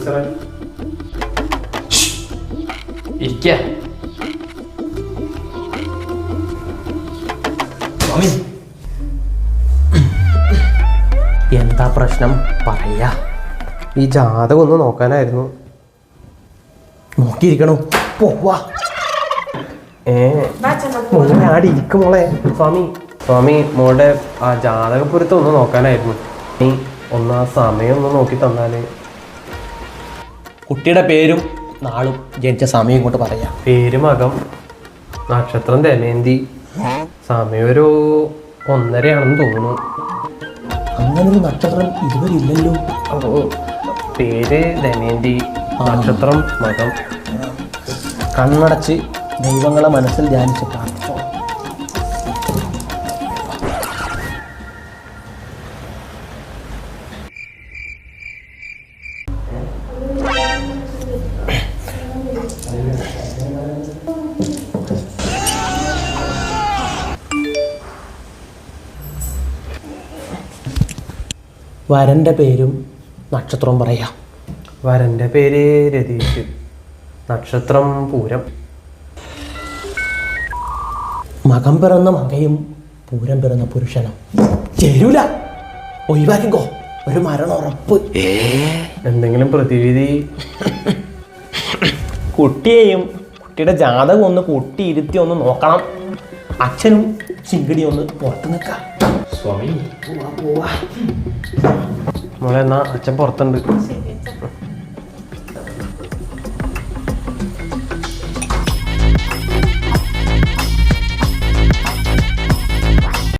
ടീച്ചറെ ഇരിക്ക. എന്താ പ്രശ്നം പറയാ? ഈ ജാതകം ഒന്ന് നോക്കാനായിരുന്നു. നോക്കിയിരിക്കണോ? പോവാ. മോളെ ആടി ഇരിക്കും മോളെ. സ്വാമി മോളുടെ ആ ജാതകപ്പുരത്ത് ഒന്ന് നോക്കാനായിരുന്നു. നീ ഒന്ന് ആ സമയം ഒന്ന് നോക്കി തന്നാല്. കുട്ടിയുടെ പേരും നാളും ജനിച്ച സമയം കൊണ്ട് പറയാം. പേര് മകം, നക്ഷത്രം ദമയന്തി, സമയം ഒരു 1:30 തോന്നുന്നു. അങ്ങനൊരു നക്ഷത്രം ഇതുവരെ ഇല്ലല്ലോ. പേര് ദമയന്തി, നക്ഷത്രം മകം. കണ്ണടച്ച് ദൈവങ്ങളെ മനസ്സിൽ ധ്യാനിച്ച് പ്രാർത്ഥിച്ചോ. വരൻ്റെ പേരും നക്ഷത്രവും പറയാം. വരൻ്റെ പേര് രതീഷ്, നക്ഷത്രം പൂരം. മകം പിറന്ന മകയും പൂരം പിറന്ന പുരുഷനും ചേരൂല. ഒഴിവാക്കിക്കോ, ഒരു മരണം ഉറപ്പ്. എന്തെങ്കിലും പ്രതിവിധി? കുട്ടിയെയും കുട്ടിയുടെ ജാതകം ഒന്ന് കൂട്ടിയിരുത്തി ഒന്ന് നോക്കണം. അച്ഛനും ചിങ്കിടി ഒന്ന് പുറത്ത് നിൽക്കാം. സ്വാമി മോളെ, എന്നാ അച്ഛൻ പുറത്തുണ്ട്.